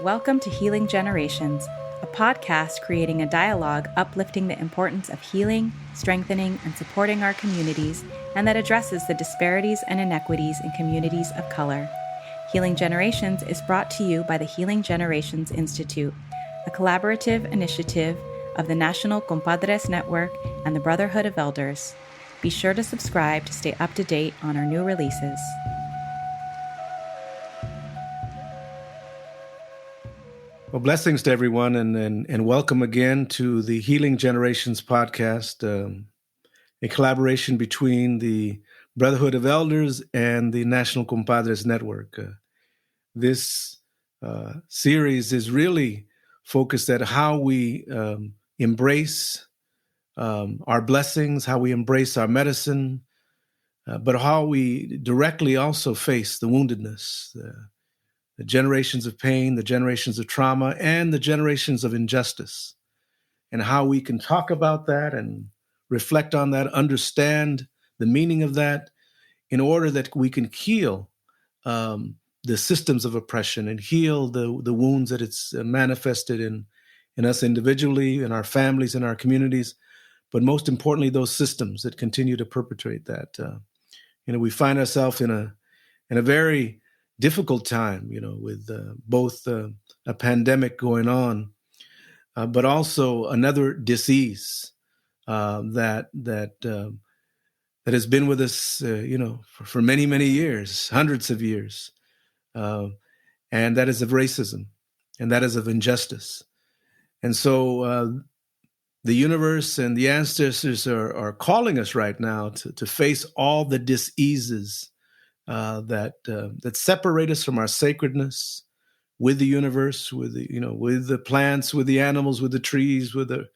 Welcome to Healing Generations, a podcast creating a dialogue uplifting the importance of healing, strengthening, and supporting our communities, and that addresses the disparities and inequities in communities of color. Healing Generations is brought to you by the Healing Generations Institute, a collaborative initiative of the National Compadres Network and the Brotherhood of Elders. Be sure to subscribe to stay up to date on our new releases. Well, blessings to everyone, and welcome again to the Healing Generations podcast, a collaboration between the Brotherhood of Elders and the National Compadres Network. This series is really focused at how we embrace our blessings, how we embrace our medicine, but how we directly also face the woundedness, the generations of pain, the generations of trauma, and the generations of injustice, and how we can talk about that and reflect on that, understand the meaning of that, in order that we can heal the systems of oppression and heal the wounds that it's manifested in us individually, in our families, in our communities, but most importantly, those systems that continue to perpetrate that. We find ourselves in a very difficult time, with both a pandemic going on, but also another disease that has been with us, for many, many years, hundreds of years, and that is of racism, and that is of injustice. And so the universe and the ancestors are calling us right now to face all the diseases that separate us from our sacredness with the universe, with the plants, with the animals, with the trees, with the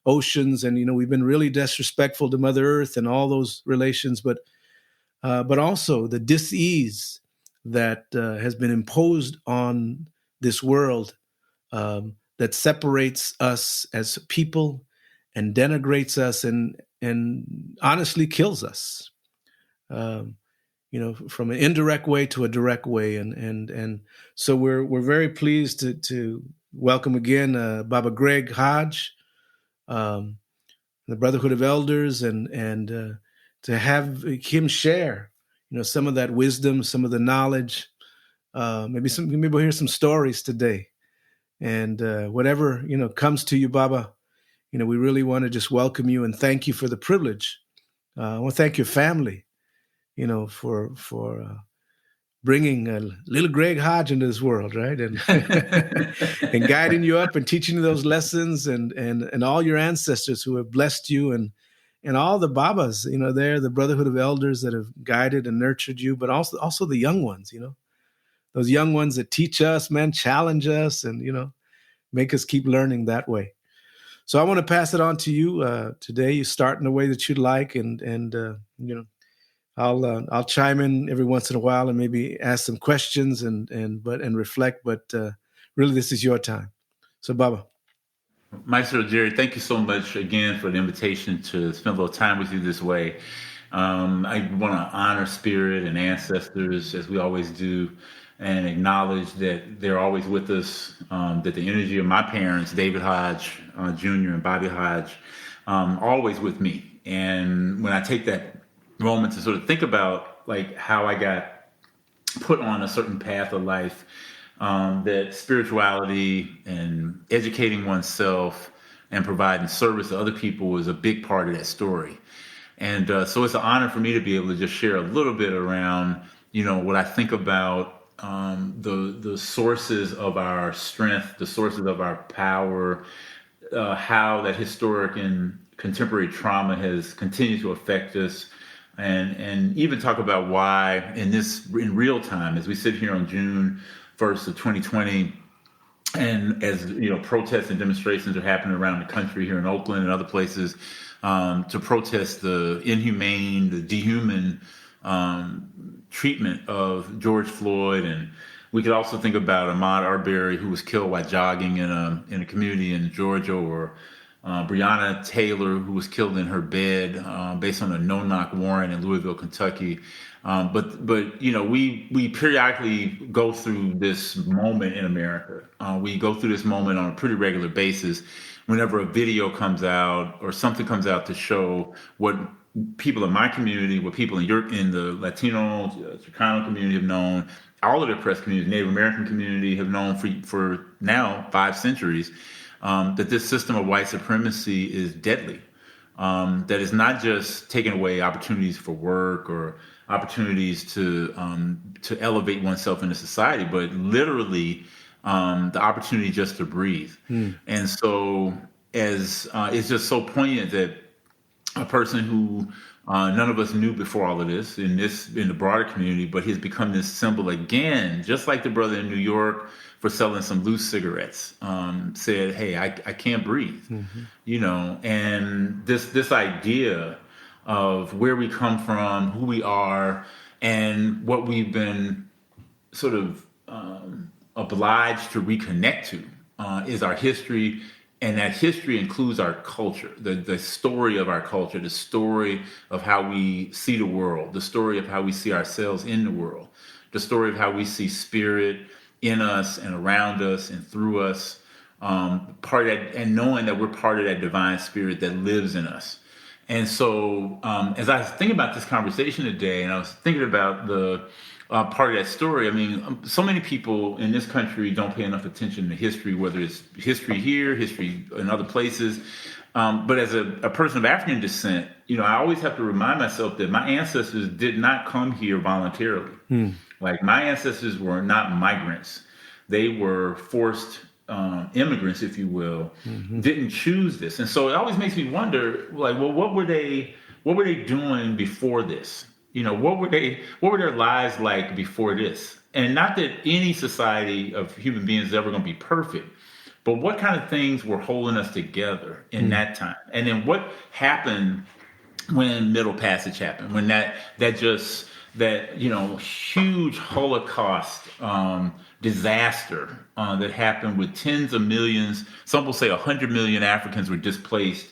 oceans, and we've been really disrespectful to Mother Earth and all those relations, but also the dis-ease that has been imposed on this world that separates us as people and denigrates us and honestly kills us. From an indirect way to a direct way. And so we're very pleased to welcome again Baba Greg Hodge, the Brotherhood of Elders, and to have him share, some of that wisdom, some of the knowledge. Maybe we'll hear some stories today. And whatever, comes to you, Baba, we really want to just welcome you and thank you for the privilege. I want to thank your family, for bringing little Greg Hodge into this world, right? And and guiding you up and teaching you those lessons, and all your ancestors who have blessed you, and all the Babas, they're the Brotherhood of Elders that have guided and nurtured you, but also the young ones, those young ones that teach us, man, challenge us, and, make us keep learning that way. So I want to pass it on to you today. You start in the way that you'd like, and I'll chime in every once in a while and maybe ask some questions and reflect. But really, this is your time. So, Baba. Maestro Jerry, thank you so much again for the invitation to spend a little time with you this way. I want to honor spirit and ancestors as we always do, and acknowledge that they're always with us. That the energy of my parents, David Hodge Jr. and Bobby Hodge, always with me. And when I take that moment to sort of think about like how I got put on a certain path of life, that spirituality and educating oneself and providing service to other people was a big part of that story. And so it's an honor for me to be able to just share a little bit around, what I think about the sources of our strength, the sources of our power, how that historic and contemporary trauma has continued to affect us. And even talk about why in real time, as we sit here on June 1st of 2020, and as protests and demonstrations are happening around the country here in Oakland and other places, to protest the inhumane, the dehuman treatment of George Floyd. And we could also think about Ahmaud Arbery, who was killed while jogging in a community in Georgia, or Breonna Taylor, who was killed in her bed based on a no-knock warrant in Louisville, Kentucky. But we periodically go through this moment in America. We go through this moment on a pretty regular basis. Whenever a video comes out or something comes out to show what people in my community, what people in the Latino, Chicano community have known, all of the oppressed communities, Native American community have known for now 5 centuries, that this system of white supremacy is deadly. That is not just taking away opportunities for work or opportunities to elevate oneself into society, but literally the opportunity just to breathe. And so, as it's just so poignant that a person who none of us knew before all of this in the broader community, but he's become this symbol again, just like the brother in New York for selling some loose cigarettes, said, "Hey, I can't breathe," and this idea of where we come from, who we are, and what we've been sort of obliged to reconnect to is our history. And that history includes our culture, the story of our culture, the story of how we see the world, the story of how we see ourselves in the world, the story of how we see spirit in us and around us and through us, part of that, and knowing that we're part of that divine spirit that lives in us. And so as I was thinking about this conversation today, and I was thinking about the part of that story, I mean, so many people in this country don't pay enough attention to history, whether it's history here, history in other places. But as a person of African descent, I always have to remind myself that my ancestors did not come here voluntarily. Like, my ancestors were not migrants. They were forced immigrants, if you will, didn't choose this. And so it always makes me wonder, like, well, what were they doing before this? What were their lives like before this? And not that any society of human beings is ever going to be perfect, but what kind of things were holding us together in that time? And then what happened when Middle Passage happened, when that huge Holocaust disaster that happened with tens of millions, some will say 100 million Africans were displaced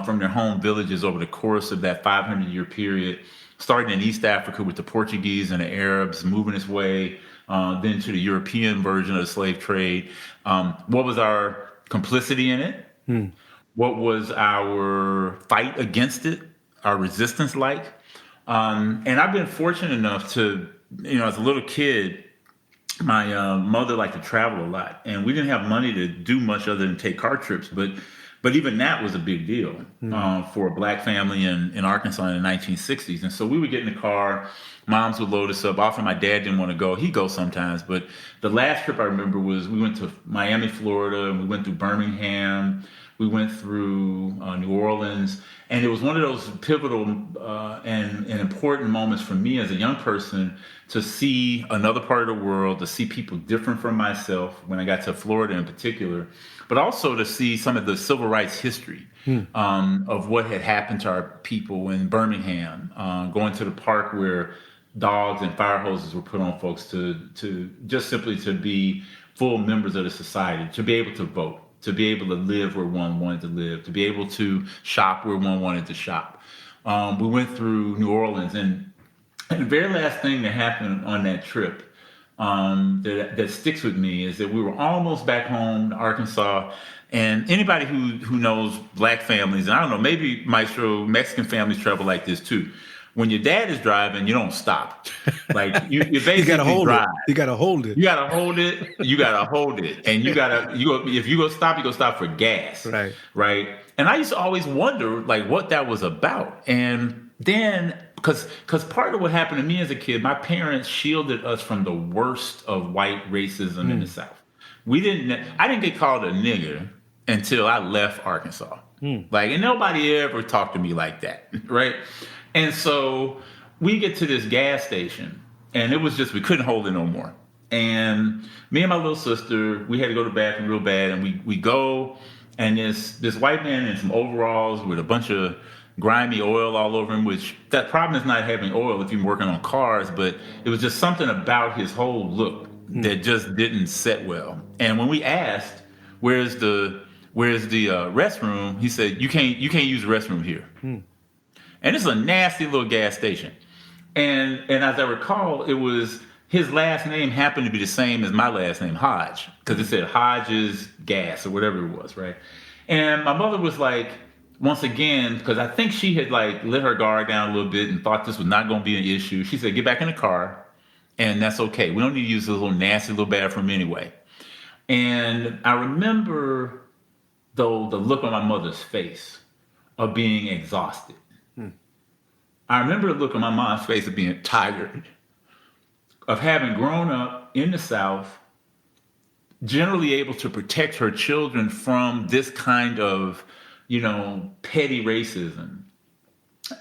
from their home villages over the course of that 500-year period, starting in East Africa with the Portuguese and the Arabs, moving its way then to the European version of the slave trade. What was our complicity in it? What was our fight against it, our resistance like? And I've been fortunate enough to, as a little kid, my mother liked to travel a lot, and we didn't have money to do much other than take car trips, but even that was a big deal for a black family in Arkansas in the 1960s. And so we would get in the car, moms would load us up. Often my dad didn't want to go. He'd go sometimes. But the last trip I remember was we went to Miami, Florida, and we went through Birmingham. We went through New Orleans. And it was one of those pivotal and important moments for me as a young person to see another part of the world, to see people different from myself when I got to Florida in particular, but also to see some of the civil rights history of what had happened to our people in Birmingham, going to the park where dogs and fire hoses were put on folks to just simply to be full members of the society, to be able to vote, to be able to live where one wanted to live, to be able to shop where one wanted to shop. We went through New Orleans, and the very last thing that happened on that trip that sticks with me is that we were almost back home to Arkansas. And anybody who knows black families, and I don't know, maybe Maestro, Mexican families travel like this too. When your dad is driving, you don't stop. Like you basically gotta hold drive. You gotta hold it. You gotta hold it. You gotta hold it. And if you go stop, you go stop for gas. Right. And I used to always wonder like what that was about. And then because part of what happened to me as a kid, my parents shielded us from the worst of white racism in the South. I didn't get called a nigger until I left Arkansas. Like, and nobody ever talked to me like that, right? And so we get to this gas station, and it was just, we couldn't hold it no more. And me and my little sister, we had to go to the bathroom real bad, and we go, and this white man in some overalls with a bunch of grimy oil all over him, which that problem is not having oil if you're working on cars, but it was just something about his whole look that just didn't set well. And when we asked, where's the Where's the restroom? He said, you can't use the restroom here. And it's a nasty little gas station. And as I recall, it was his last name happened to be the same as my last name, Hodge, because it said Hodge's Gas or whatever it was, right? And my mother was like, once again, because I think she had like let her guard down a little bit and thought this was not going to be an issue. She said, get back in the car, and that's okay. We don't need to use this little nasty little bathroom anyway. And I remember, though, the look on my mother's face of being exhausted. I remember the look on my mom's face of being tired, of having grown up in the South, generally able to protect her children from this kind of, petty racism.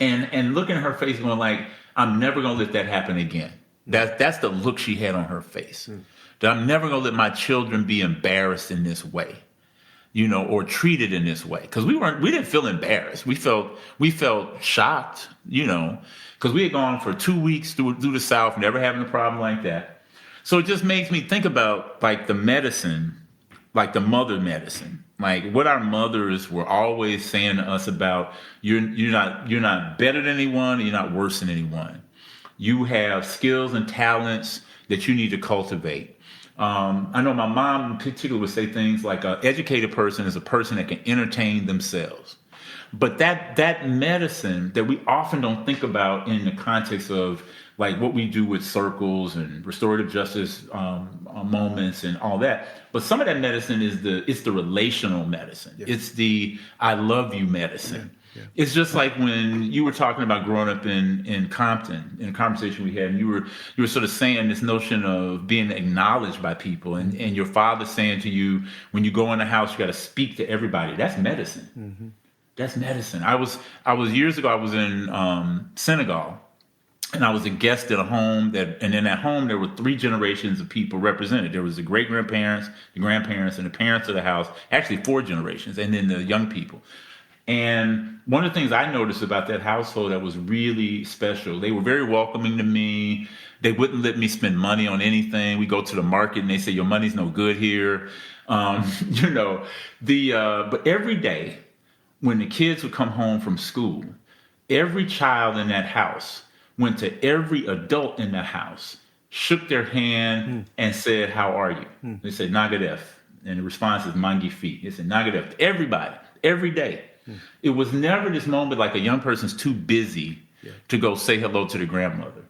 And looking at her face going like, I'm never going to let that happen again. That's the look she had on her face. That I'm never going to let my children be embarrassed in this way, or treated in this way. Because we didn't feel embarrassed. We felt shocked, because we had gone for 2 weeks through the South, never having a problem like that. So it just makes me think about like the medicine, like the mother medicine, like what our mothers were always saying to us about you're not better than anyone, and you're not worse than anyone. You have skills and talents that you need to cultivate. I know my mom in particular would say things like an educated person is a person that can entertain themselves. But that medicine that we often don't think about in the context of like what we do with circles and restorative justice moments and all that. But some of that medicine is the relational medicine. Yeah. It's the I love you medicine. Yeah. Yeah. It's just like when you were talking about growing up in Compton, in a conversation we had, and you were sort of saying this notion of being acknowledged by people, and your father saying to you, when you go in the house, you got to speak to everybody. That's medicine. Mm-hmm. That's medicine. I was years ago, I was in Senegal, and I was a guest at a home and in that home, there were 3 generations of people represented. There was the great-grandparents, the grandparents, and the parents of the house, actually 4 generations, and then the young people. And one of the things I noticed about that household that was really special, they were very welcoming to me. They wouldn't let me spend money on anything. We go to the market and they say, your money's no good here. But every day when the kids would come home from school, every child in that house went to every adult in the house, shook their hand and said, how are you? They said, Nagadef. And the response is Mangi Fi. They said, Nagadef. Everybody, every day. It was never this moment like a young person's too busy to go say hello to the grandmother.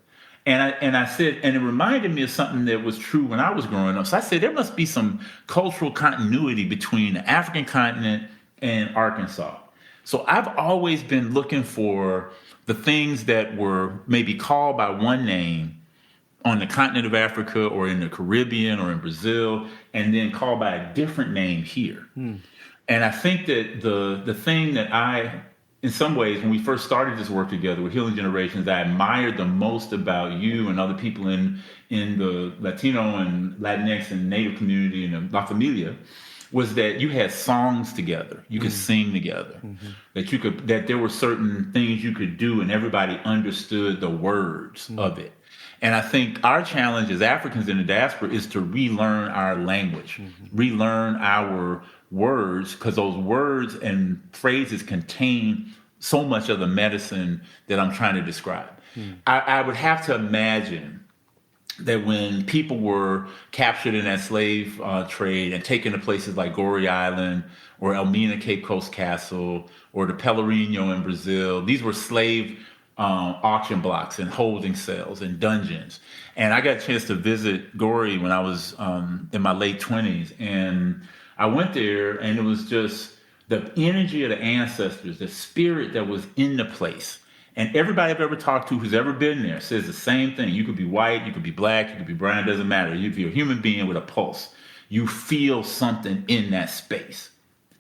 And I said, and it reminded me of something that was true when I was growing up. So I said, there must be some cultural continuity between the African continent and Arkansas. So I've always been looking for the things that were maybe called by one name on the continent of Africa or in the Caribbean or in Brazil, and then called by a different name here. And I think that the thing that I, in some ways, when we first started this work together with Healing Generations, I admired the most about you and other people in the Latino and Latinx and Native community and La Familia was that you had songs together. You could sing together. That there were certain things you could do and everybody understood the words of it. And I think our challenge as Africans in the diaspora is to relearn our language, relearn our words, because those words and phrases contain so much of the medicine that I'm trying to describe. I would have to imagine that when people were captured in that slave trade and taken to places like Goree Island or Elmina Cape Coast Castle or the Pelourinho in Brazil, these were slave auction blocks and holding cells and dungeons. And I got a chance to visit Goree when I was in my late 20s. And I went there, and it was just the energy of the ancestors, the spirit that was in the place. And everybody I've ever talked to who's ever been there says the same thing. You could be white, you could be black, you could be brown, it doesn't matter. If you're a human being with a pulse, you feel something in that space.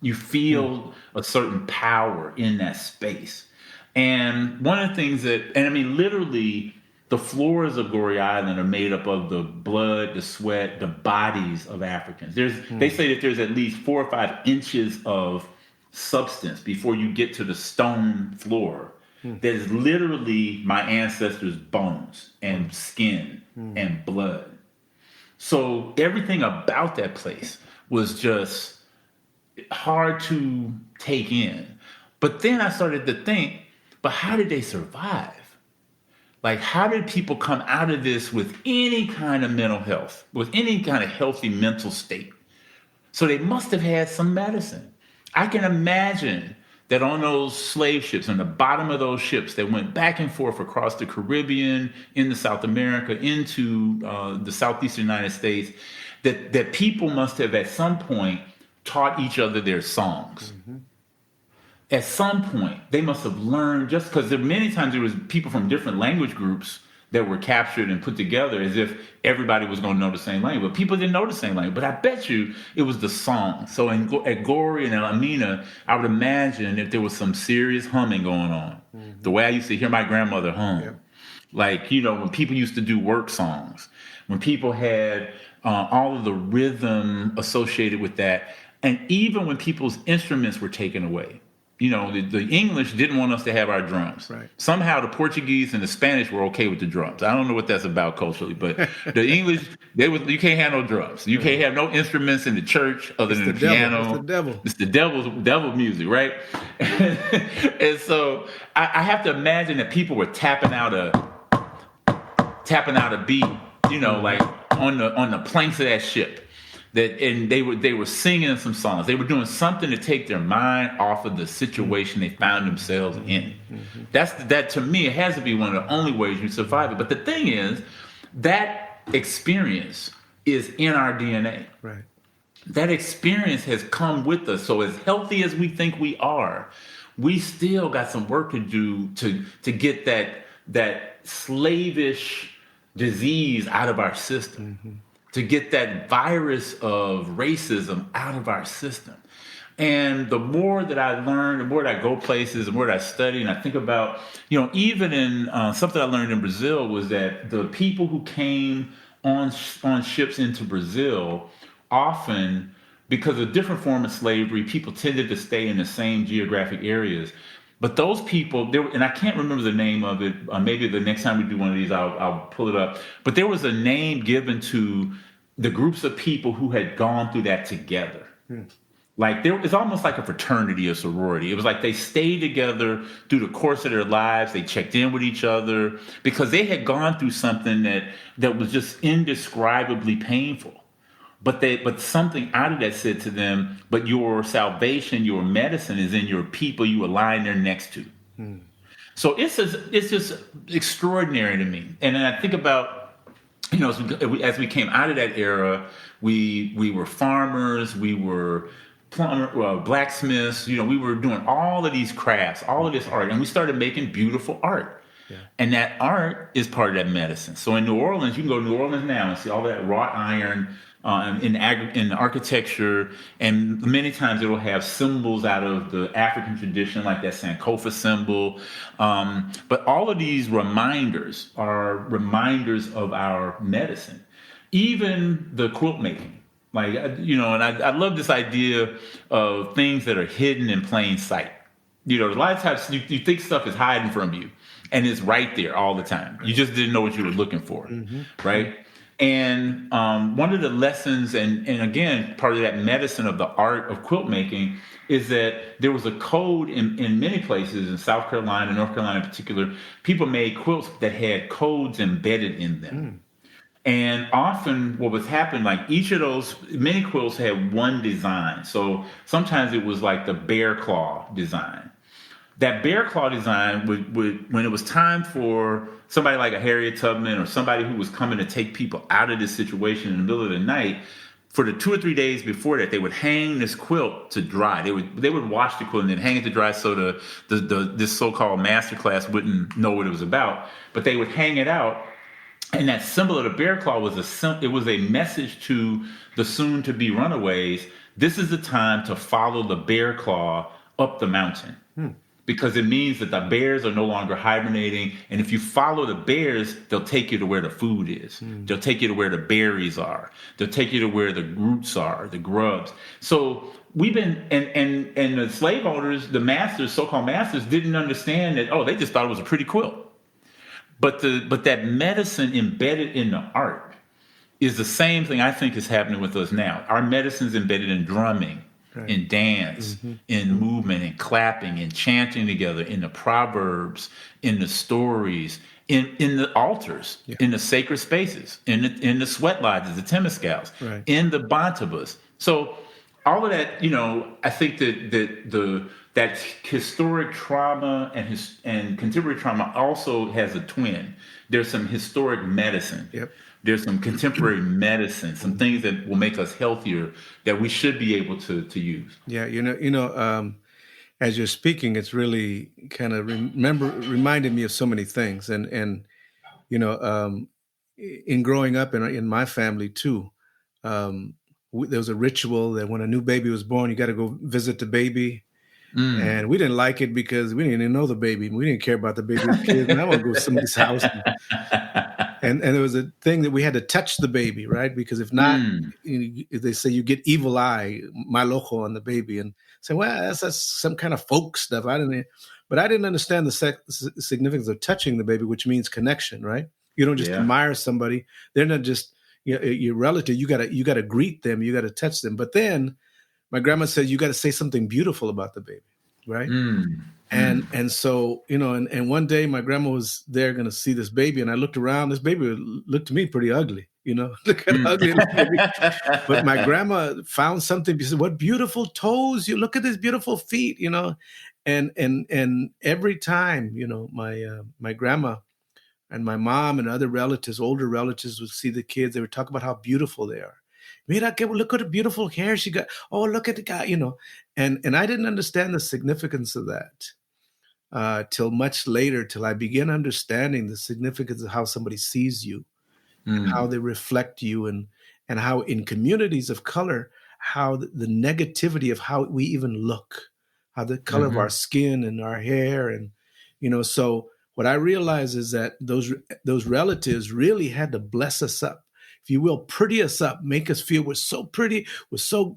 You feel a certain power in that space. And one of the things literally, the floors of Goree Island are made up of the blood, the sweat, the bodies of Africans. They say that there's at least 4 or 5 inches of substance before you get to the stone floor. That is literally my ancestors' bones and skin and blood. So everything about that place was just hard to take in. But then I started to think, but how did they survive? Like, how did people come out of this with any kind of mental health, with any kind of healthy mental state? So they must have had some medicine. I can imagine that on those slave ships, on the bottom of those ships that went back and forth across the Caribbean, into South America, into the southeastern United States, that people must have at some point taught each other their songs. Mm-hmm. At some point, they must have learned, just because many times there was people from different language groups that were captured and put together as if everybody was going to know the same language. But people didn't know the same language. But I bet you it was the song. So at Goree and Elmina, I would imagine if there was some serious humming going on, mm-hmm. the way I used to hear my grandmother hum. Yep. Like, when people used to do work songs, when people had all of the rhythm associated with that, and even when people's instruments were taken away. The English didn't want us to have our drums. Right. Somehow the Portuguese and the Spanish were okay with the drums. I don't know what that's about culturally, but the English, you can't have no drums. You can't have no instruments in the church other than the piano. It's the devil. It's the devil music, right? And so I have to imagine that people were tapping out a beat, like on the planks of that ship. And they were singing some songs. They were doing something to take their mind off of the situation they found themselves in. Mm-hmm. That to me, it has to be one of the only ways you survive it. But the thing is, that experience is in our DNA. Right. That experience has come with us. So as healthy as we think we are, we still got some work to do to get that slavish disease out of our system. Mm-hmm. To get that virus of racism out of our system. And the more that I learn, the more that I go places, the more that I study, and I think about, even in something I learned in Brazil was that the people who came on ships into Brazil, often, because of different form of slavery, people tended to stay in the same geographic areas. But those people, and I can't remember the name of it. Maybe the next time we do one of these, I'll pull it up. But there was a name given to the groups of people who had gone through that together. Like it's almost like a fraternity or sorority. It was like they stayed together through the course of their lives. They checked in with each other because they had gone through something that was just indescribably painful. But something out of that said to them, but your salvation, your medicine is in your people you are lying there next to. So it's just extraordinary to me. And then I think about, as we came out of that era, we were farmers, we were blacksmiths, we were doing all of these crafts, all of this art, and we started making beautiful art. Yeah. And that art is part of that medicine. So in New Orleans, you can go to New Orleans now and see all that wrought iron in architecture, and many times it will have symbols out of the African tradition, like that Sankofa symbol. But all of these reminders are reminders of our medicine. Even the quilt making, and I love this idea of things that are hidden in plain sight. A lot of times you think stuff is hiding from you, and it's right there all the time. You just didn't know what you were looking for, right? And one of the lessons, and again, part of that medicine of the art of quilt making, is that there was a code in many places, in South Carolina, North Carolina in particular, people made quilts that had codes embedded in them. And often what was happening, like each of those, many quilts had one design. So sometimes it was like the bear claw design. That bear claw design would when it was time for somebody like a Harriet Tubman or somebody who was coming to take people out of this situation in the middle of the night, for the 2 or 3 days before that, they would hang this quilt to dry. They would wash the quilt and then hang it to dry so this so-called master class wouldn't know what it was about. But they would hang it out, and that symbol of the bear claw was a message to the soon-to-be runaways. This is the time to follow the bear claw up the mountain. Because it means that the bears are no longer hibernating. And if you follow the bears, they'll take you to where the food is. They'll take you to where the berries are. They'll take you to where the roots are, the grubs. So we've been, and the slave owners, the masters, so-called masters, didn't understand that, they just thought it was a pretty quilt. But that medicine embedded in the art is the same thing I think is happening with us now. Our medicine's embedded in drumming. in dance, in movement, in clapping, in chanting together, in the proverbs, in the stories, in the altars, in the sacred spaces, in the sweat lodges, the temescals, in the bantabas. So all of that, I think that historic trauma and contemporary trauma also has a twin. There's some historic medicine. Yep. There's some contemporary medicine, some things that will make us healthier that we should be able to use. Yeah, as you're speaking, it's really kind of reminded me of so many things, and in growing up in my family too, there was a ritual that when a new baby was born, you got to go visit the baby. And we didn't like it because we didn't even know the baby. We didn't care about the baby's kids. And I want to go to somebody's house. And there was a thing that we had to touch the baby, right? Because if not, they say you get evil eye, malojo on the baby. And say, well, that's some kind of folk stuff. But I didn't understand the significance of touching the baby, which means connection, right? You don't just admire somebody. They're not just your relative. You gotta greet them. You gotta touch them. But then my grandma said you got to say something beautiful about the baby, right? And so and one day my grandma was there going to see this baby, and I looked around. This baby looked to me pretty ugly, look at ugly. But my grandma found something. She said, "What beautiful toes! You look at these beautiful feet, And every time, my grandma and my mom and other relatives, older relatives, would see the kids. They would talk about how beautiful they are. Mira, look at the beautiful hair she got. Oh, look at the guy, And I didn't understand the significance of that till much later, till I began understanding the significance of how somebody sees you and how they reflect you and how in communities of color, how the negativity of how we even look, how the color of our skin and our hair. And, so what I realized is that those relatives really had to bless us up, if you will, pretty us up, make us feel we're so pretty, we're so,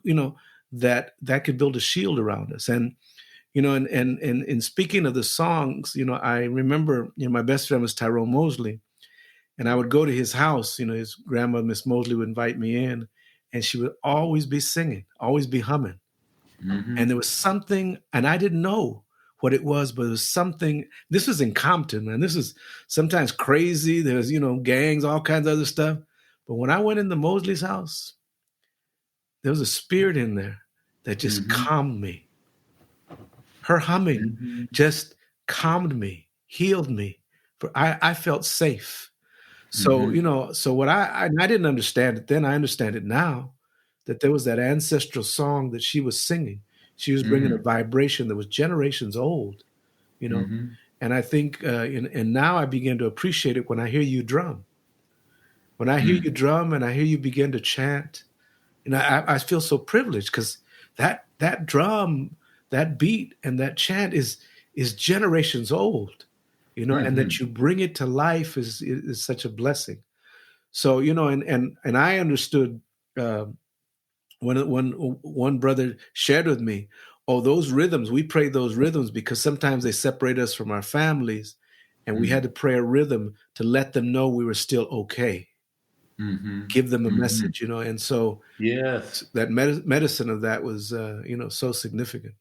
that could build a shield around us. And, and speaking of the songs, I remember, my best friend was Tyrone Mosley, and I would go to his house, his grandma, Miss Mosley, would invite me in, and she would always be singing, always be humming. And there was something, and I didn't know what it was, but it was something. This was in Compton, man. This is sometimes crazy. There's, gangs, all kinds of other stuff. But when I went into Mosley's house, there was a spirit in there that just calmed me. Her humming just calmed me, healed me. For I felt safe. So, so what I didn't understand it then, I understand it now, that there was that ancestral song that she was singing. She was bringing a vibration that was generations old, And I think, and now I begin to appreciate it when I hear you drum. When I hear you drum and I hear you begin to chant, I feel so privileged because that drum, that beat, and that chant is generations old, and that you bring it to life is such a blessing. So and I understood when one brother shared with me, those rhythms, we pray those rhythms because sometimes they separate us from our families, and we had to pray a rhythm to let them know we were still okay. Give them a message, and so that medicine of that was, so significant.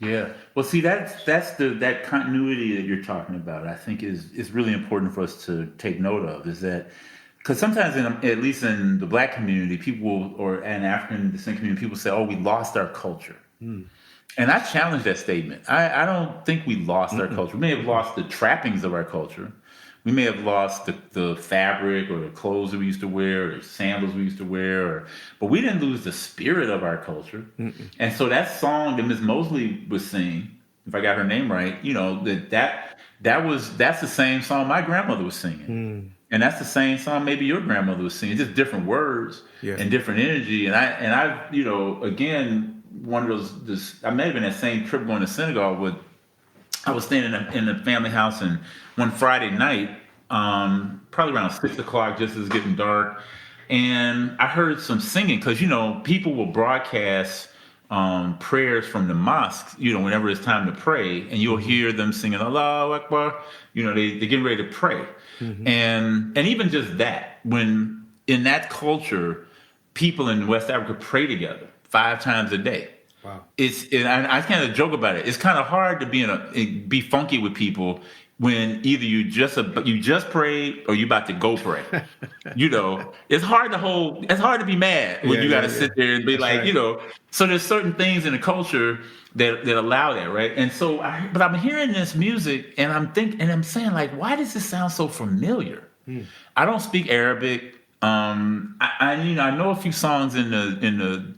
Yeah. Well, see, that's that continuity that you're talking about, I think is really important for us to take note of, is that because sometimes at least in the Black community, people or an African descent community, people say, we lost our culture. And I challenge that statement. I don't think we lost our culture. We may have lost the trappings of our culture. We may have lost the fabric or the clothes that we used to wear or the sandals we used to wear, but we didn't lose the spirit of our culture. And so that song that Miss Mosley was singing, if I got her name right, that's the same song my grandmother was singing. And that's the same song maybe your grandmother was singing, just different words and different energy. And I again, one of those, I may have been that same trip going to synagogue I was staying in the family house, and one Friday night, probably around 6:00, just as it's getting dark, and I heard some singing because people will broadcast prayers from the mosques, whenever it's time to pray, and you'll hear them singing Allahu Akbar. They're getting ready to pray, and even just that, when in that culture, people in West Africa pray together 5 times a day. Wow. And I kind of joke about it. It's kind of hard to be funky with people when either you just prayed or you about to go pray. It's hard to be mad when you got to sit there and be That's like, right. So there's certain things in the culture that allow that, right? And so, but I'm hearing this music and I'm saying, like, why does this sound so familiar? I don't speak Arabic. I know a few songs in the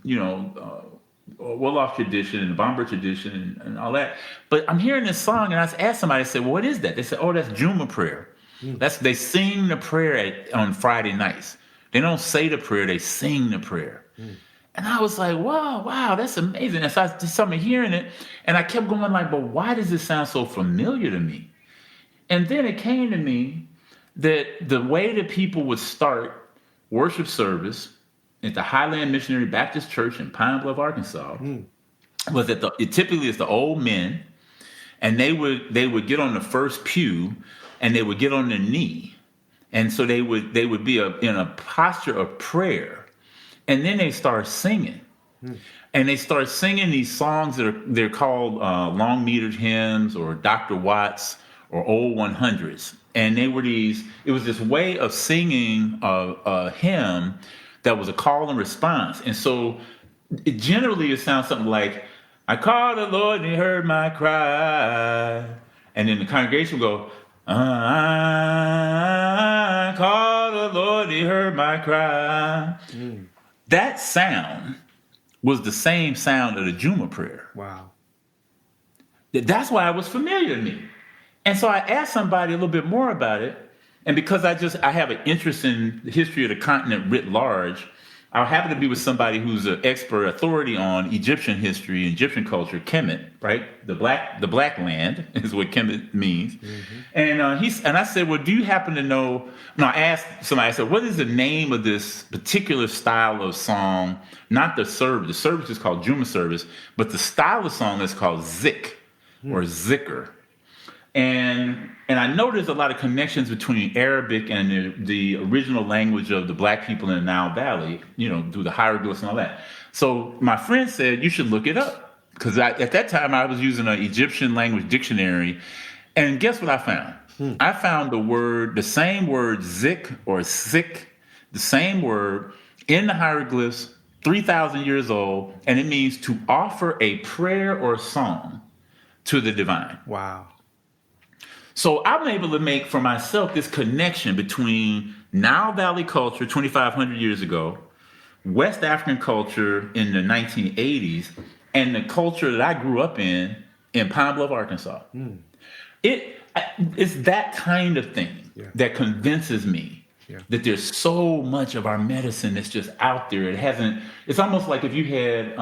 Wolof tradition and the Bomber tradition and all that. But I'm hearing this song and I asked somebody, I said, well, what is that? They said, oh, that's Juma prayer. They sing the prayer on Friday nights. They don't say the prayer, they sing the prayer. And I was like, wow, that's amazing. And so I just started hearing it and I kept going like, but why does this sound so familiar to me? And then it came to me that the way that people would start worship service at the Highland Missionary Baptist Church in Pine Bluff, Arkansas, was that it typically is the old men, and they would get on the first pew, and they would get on their knee, and so they would be in a posture of prayer, and then they start singing, and they start singing these songs they're called long metered hymns or Dr. Watts or old 100s, and it was this way of singing a hymn that was a call and response. And so it sounds something like, I called the Lord and he heard my cry. And then the congregation would go, I called the Lord and he heard my cry. That sound was the same sound of the Juma prayer. Wow. That's why it was familiar to me. And so I asked somebody a little bit more about it. And because I have an interest in the history of the continent writ large, I happen to be with somebody who's an expert authority on Egyptian history and Egyptian culture, Kemet, right? The black land is what Kemet means. And I said, well, do you happen to know? No, I asked somebody. I said, what is the name of this particular style of song? Not the service. The service is called Juma service, but the style of song is called zik or zikr. And I know there's a lot of connections between Arabic and the original language of the black people in the Nile Valley, through the hieroglyphs and all that. So my friend said, you should look it up. Because at that time, I was using an Egyptian language dictionary. And guess what I found? I found the same word zik or sik, the same word in the hieroglyphs, 3,000 years old. And it means to offer a prayer or song to the divine. Wow. So I'm able to make for myself this connection between Nile Valley culture 2,500 years ago, West African culture in the 1980s, and the culture that I grew up in Pine Bluff, Arkansas. It's that kind of thing that convinces me that there's so much of our medicine that's just out there. It's almost like if you had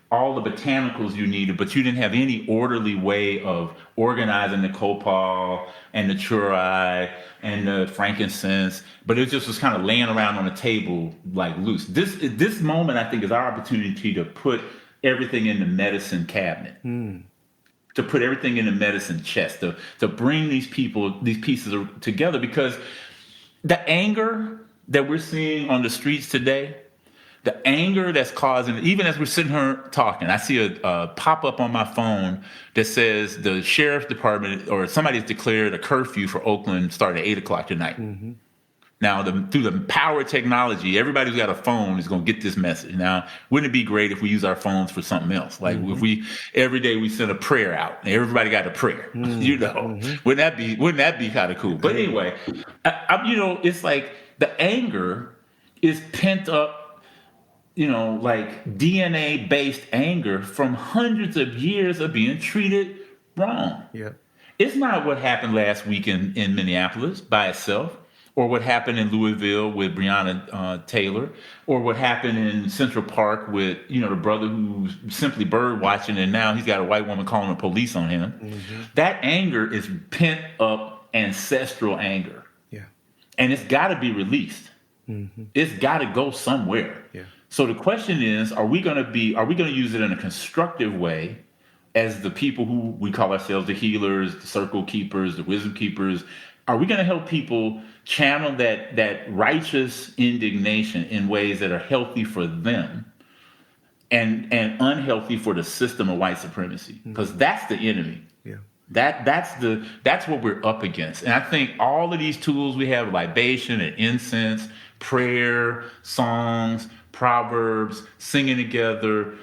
all the botanicals you needed, but you didn't have any orderly way of organizing the copal and the churi and the frankincense, but it just was kind of laying around on the table like loose. This moment, I think, is our opportunity to put everything in the medicine cabinet, to put everything in the medicine chest, to bring these pieces together, because the anger that we're seeing on the streets today, the anger that's causing, even as we're sitting here talking, I see a pop-up on my phone that says the sheriff's department or somebody has declared a curfew for Oakland starting at 8 o'clock tonight. Now, through the power of technology, everybody who's got a phone is going to get this message. Now, wouldn't it be great if we use our phones for something else? Like if every day we send a prayer out and everybody got a prayer, wouldn't that be kind of cool? But anyway, it's like the anger is pent up, like DNA-based anger from hundreds of years of being treated wrong. Yeah. It's not what happened last week in Minneapolis by itself, or what happened in Louisville with Breonna Taylor, or what happened in Central Park with, the brother who's simply bird watching and now he's got a white woman calling the police on him. That anger is pent up ancestral anger. Yeah. And it's got to be released. It's got to go somewhere. Yeah. So the question is, are we going to use it in a constructive way as the people who we call ourselves the healers, the circle keepers, the wisdom keepers? Are we going to help people channel that righteous indignation in ways that are healthy for them? and unhealthy for the system of white supremacy, because that's the enemy. Yeah. That's what we're up against. And I think all of these tools we have, libation and incense, prayer, songs, proverbs, singing together,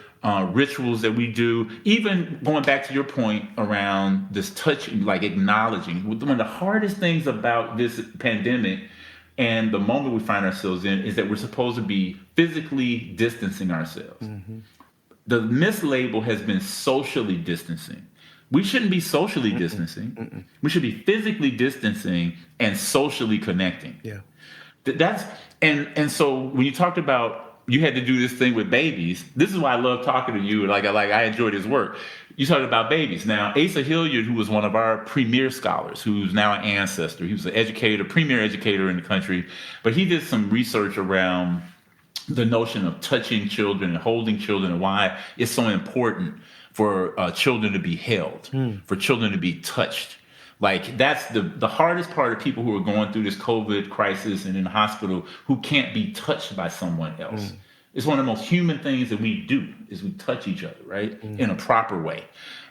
rituals that we do, even going back to your point around this touching, like acknowledging. One of the hardest things about this pandemic and the moment we find ourselves in is that we're supposed to be physically distancing ourselves. Mm-hmm. The mislabel has been socially distancing. We shouldn't be socially distancing. Mm-mm. We should be physically distancing and socially connecting. Yeah. And so when you talked about you had to do this thing with babies, this is why I love talking to you. Like I enjoyed his work. You talked about babies. Now, Asa Hilliard, who was one of our premier scholars, who's now an ancestor, he was an educator, premier educator in the country, but he did some research around the notion of touching children and holding children and why it's so important for children to be held, for children to be touched. Like that's the hardest part of people who are going through this COVID crisis and in the hospital who can't be touched by someone else. It's one of the most human things that we do is we touch each other, right? In a proper way.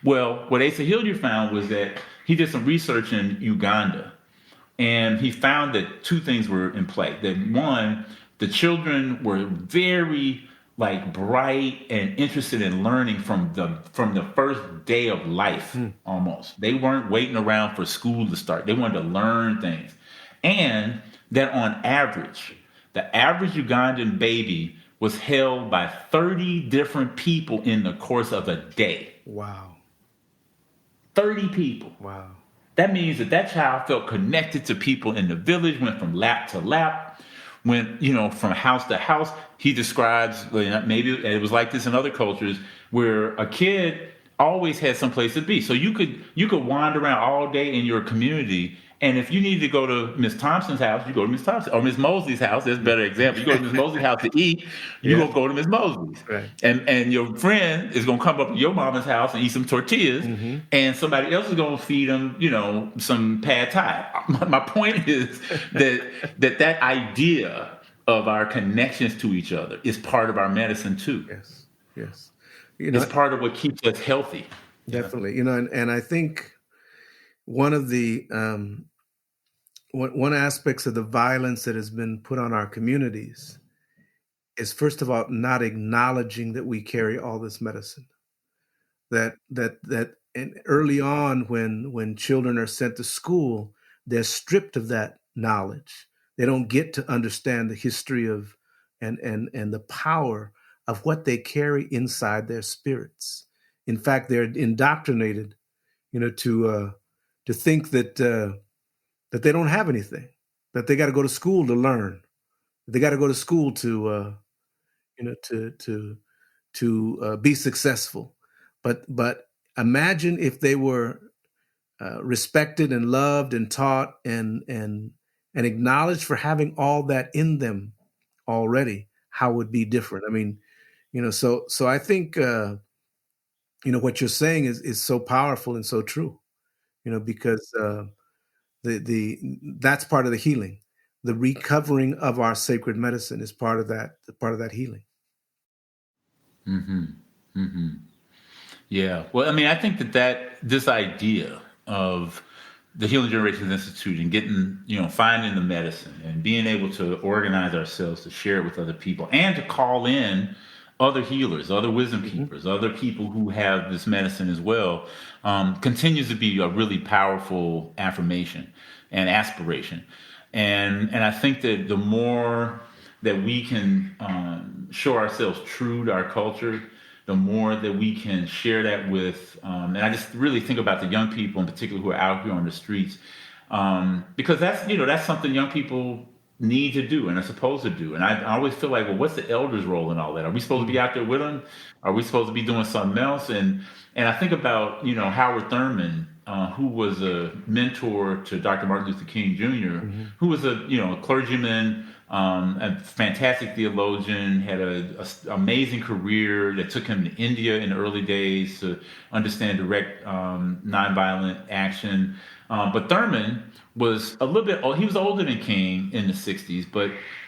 Well, what Asa Hilliard found was that he did some research in Uganda, and he found that two things were in play. That one, the children were very bright and interested in learning from the first day of life almost. They weren't waiting around for school to start. They wanted to learn things. And that on average, the average Ugandan baby was held by 30 different people in the course of a day. Wow. 30 people. Wow. That means that child felt connected to people in the village, went from lap to lap, went, from house to house. He describes, maybe it was like this in other cultures, where a kid always had some place to be. So you could wander around all day in your community, and if you need to go to Miss Thompson's house, you go to Miss Thompson, or Miss Mosley's house. That's a better example. You go to Miss Mosley's house to eat, you're going to go to Miss Mosley's. Right. And your friend is going to come up to your mama's house and eat some tortillas, and somebody else is going to feed them, some pad thai. My point is that idea of our connections to each other is part of our medicine too. Yes. It's part of what keeps us healthy. Definitely. And I think one of the one aspects of the violence that has been put on our communities is, first of all, not acknowledging that we carry all this medicine. That and early on, when children are sent to school, they're stripped of that knowledge. They don't get to understand the history of and the power of what they carry inside their spirits. In fact, they're indoctrinated, to think that they don't have anything, that they got to go to school to learn, they got to go to school to be successful. But imagine if they were respected and loved and taught and acknowledged for having all that in them already, how it would be different. I mean, so I think what you're saying is so powerful and so true, because that's part of the healing. The recovering of our sacred medicine is part of that healing. Mm-hmm. Mm-hmm. Yeah. Well, I mean, I think that this idea of the Healing Generations Institute and getting, finding the medicine and being able to organize ourselves to share it with other people and to call in other healers, other wisdom keepers, other people who have this medicine as well, continues to be a really powerful affirmation and aspiration. And I think that the more that we can show ourselves true to our culture, the more that we can share that with, and I just really think about the young people in particular who are out here on the streets, because that's something young people need to do and are supposed to do. And I always feel like, well, what's the elders' role in all that? Are we supposed to be out there with them? Are we supposed to be doing something else? And I think about, Howard Thurman, who was a mentor to Dr. Martin Luther King Jr., who was a clergyman, a fantastic theologian, had an amazing career that took him to India in the early days to understand direct nonviolent action. But Thurman was a little bit old. He was older than King in the 60s,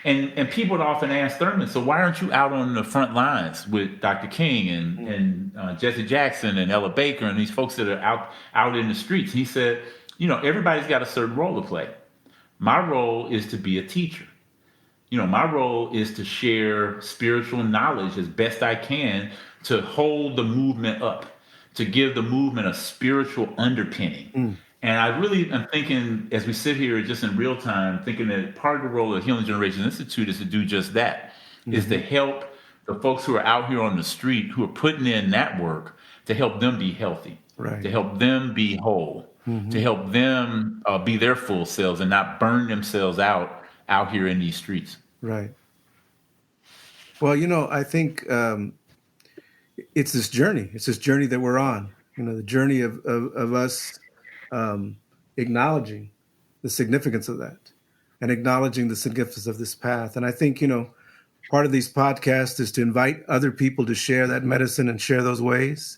and people would often ask Thurman, so why aren't you out on the front lines with Dr. King and Jesse Jackson and Ella Baker and these folks that are out in the streets? And he said, everybody's got a certain role to play. My role is to be a teacher. My role is to share spiritual knowledge as best I can, to hold the movement up, to give the movement a spiritual underpinning. And I really am thinking, as we sit here just in real time, thinking that part of the role of the Healing Generations Institute is to do just that, is to help the folks who are out here on the street, who are putting in that work, to help them be healthy, to help them be whole, to help them be their full selves and not burn themselves out here in these streets. Right. Well, I think it's this journey. It's this journey that we're on. The journey of us acknowledging the significance of that and acknowledging the significance of this path. And I think, part of these podcasts is to invite other people to share that medicine and share those ways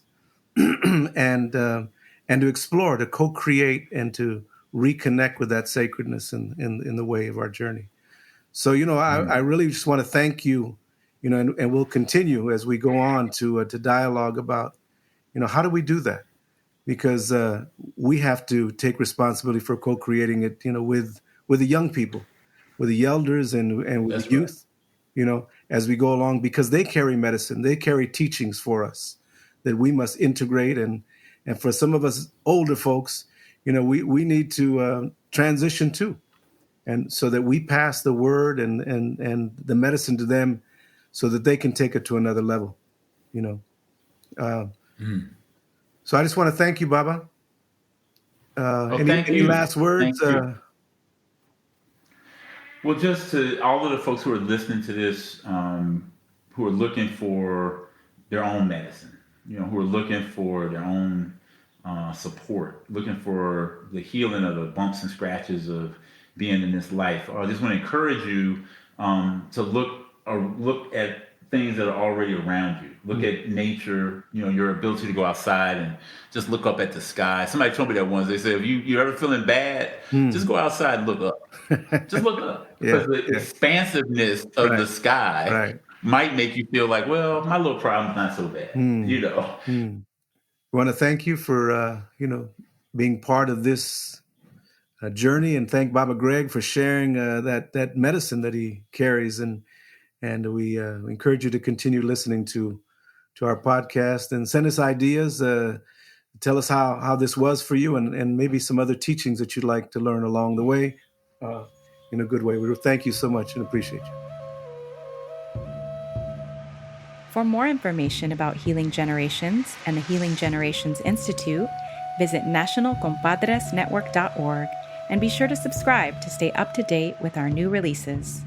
and to explore, to co-create and to reconnect with that sacredness in the way of our journey. So, I really just want to thank you, and we'll continue as we go on to dialogue about, how do we do that? Because we have to take responsibility for co-creating it, with the young people, with the elders and with the youth, as we go along, because they carry medicine, they carry teachings for us that we must integrate. And for some of us older folks, we need to transition too. And so that we pass the word and the medicine to them so that they can take it to another level, So I just want to thank you, Baba. Any last words? Well, just to all of the folks who are listening to this, who are looking for their own medicine, who are looking for their own support, looking for the healing of the bumps and scratches of being in this life. I just want to encourage you to look at things that are already around you. Look at nature, your ability to go outside and just look up at the sky. Somebody told me that once. They said, if you're ever feeling bad, just go outside and look up. Just look up. Because the expansiveness of the sky might make you feel like, well, my little problem's not so bad, I want to thank you for, being part of this journey, and thank Baba Greg for sharing that medicine that he carries. And we encourage you to continue listening to our podcast and send us ideas. Tell us how this was for you, and maybe some other teachings that you'd like to learn along the way in a good way. We thank you so much and appreciate you. For more information about Healing Generations and the Healing Generations Institute, visit nationalcompadresnetwork.org and be sure to subscribe to stay up to date with our new releases.